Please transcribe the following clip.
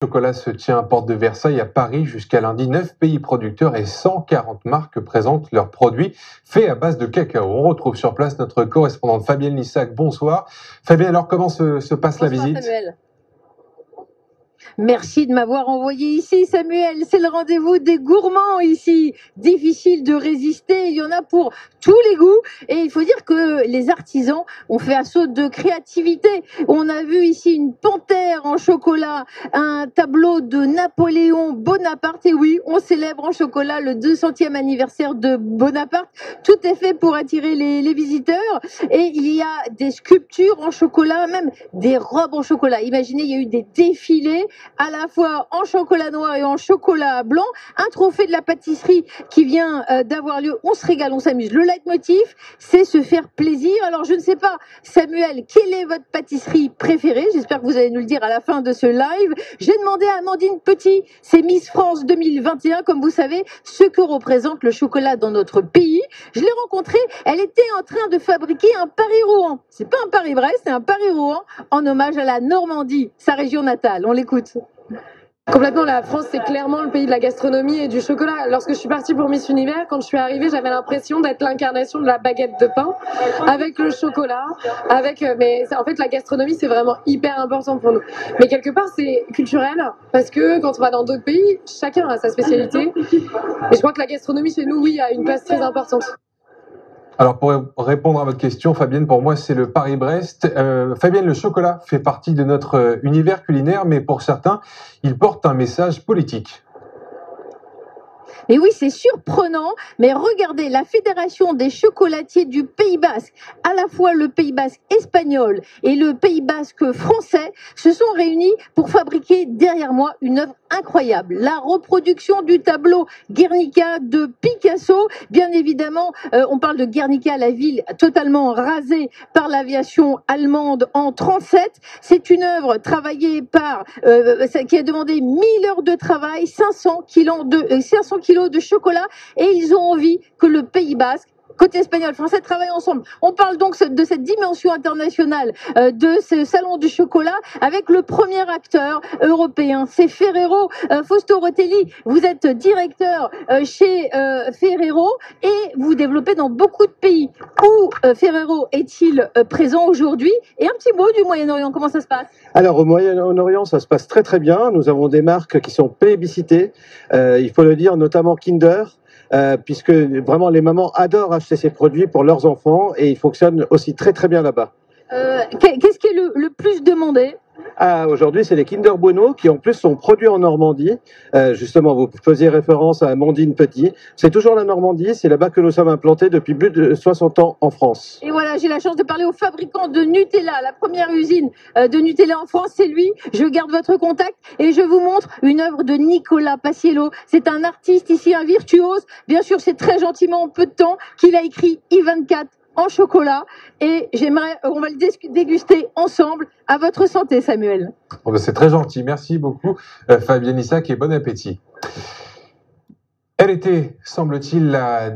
Chocolat se tient à Porte de Versailles à Paris jusqu'à lundi. 9 pays producteurs et 140 marques présentent leurs produits faits à base de cacao. On retrouve sur place notre correspondante Fabienne Lissac. Bonsoir. Fabienne, alors comment se passe la visite ? Samuel. Merci de m'avoir envoyé ici, Samuel. C'est le rendez-vous des gourmands ici. Difficile de résister. Il y en a pour tous les goûts. Et il faut dire que les artisans ont fait assaut de créativité. On a vu ici une panthère en chocolat, un tableau de Napoléon Bonaparte. Et oui, on célèbre en chocolat le 200e anniversaire de Bonaparte. Tout est fait pour attirer les visiteurs. Et il y a des sculptures en chocolat, même des robes en chocolat. Imaginez, il y a eu des défilés à la fois en chocolat noir et en chocolat blanc, un trophée de la pâtisserie qui vient d'avoir lieu. On se régale, on s'amuse. Le leitmotiv, c'est se faire plaisir. Alors je ne sais pas, Samuel, quelle est votre pâtisserie préférée? J'espère que vous allez nous le dire à la fin de ce live. J'ai demandé à Amandine Petit, c'est Miss France 2021, comme vous savez, ce que représente le chocolat dans notre pays. Je l'ai rencontrée, elle était en train de fabriquer un Paris-Rouen. C'est pas un Paris-Brest, c'est un Paris-Rouen en hommage à la Normandie, sa région natale. On l'écoute. Complètement, la France, c'est clairement le pays de la gastronomie et du chocolat. Lorsque je suis partie pour Miss Univers, quand je suis arrivée, j'avais l'impression d'être l'incarnation de la baguette de pain avec le chocolat, mais en fait, la gastronomie, c'est vraiment hyper important pour nous. Mais quelque part, c'est culturel parce que quand on va dans d'autres pays, chacun a sa spécialité. Et je crois que la gastronomie chez nous, oui, a une place très importante. Alors pour répondre à votre question, Fabienne, pour moi c'est le Paris-Brest. Fabienne, le chocolat fait partie de notre univers culinaire, mais pour certains, il porte un message politique. Et oui, c'est surprenant, mais regardez, la Fédération des chocolatiers du Pays Basque, à la fois le Pays Basque espagnol et le Pays Basque français, se sont réunis pour fabriquer derrière moi une œuvre incroyable. La reproduction du tableau Guernica de Picasso. Bien évidemment, on parle de Guernica, la ville totalement rasée par l'aviation allemande en 1937. C'est une œuvre travaillée qui a demandé 1000 heures de travail, 500 kilos de chocolat, et ils ont envie que le Pays Basque, côté espagnol, français, travaillent ensemble. On parle donc de cette dimension internationale de ce salon du chocolat avec le premier acteur européen, c'est Ferrero. Fausto Rotelli, vous êtes directeur chez Ferrero et vous développez dans beaucoup de pays. Où Ferrero est-il présent aujourd'hui? Et un petit mot du Moyen-Orient, comment ça se passe? Alors au Moyen-Orient, ça se passe très très bien. Nous avons des marques qui sont plébiscitées, il faut le dire, notamment Kinder, puisque vraiment les mamans adorent acheter ces produits pour leurs enfants et ils fonctionnent aussi très très bien là-bas. Qu'est-ce qui est le plus demandé? Aujourd'hui, c'est les Kinder Bueno qui en plus sont produits en Normandie. Justement, vous faisiez référence à Amandine Petit. C'est toujours la Normandie, c'est là-bas que nous sommes implantés depuis plus de 60 ans en France. Et voilà, j'ai la chance de parler au fabricant de Nutella. La première usine de Nutella en France, c'est lui. Je garde votre contact et je vous montre une œuvre de Nicolas Paciello. C'est un artiste ici, un virtuose. Bien sûr, c'est très gentiment, en peu de temps, qu'il a écrit I-24 en chocolat, et on va le déguster ensemble. À votre santé, Samuel. Oh ben c'est très gentil, merci beaucoup Fabienne Lissac et bon appétit. Elle était, semble-t-il, la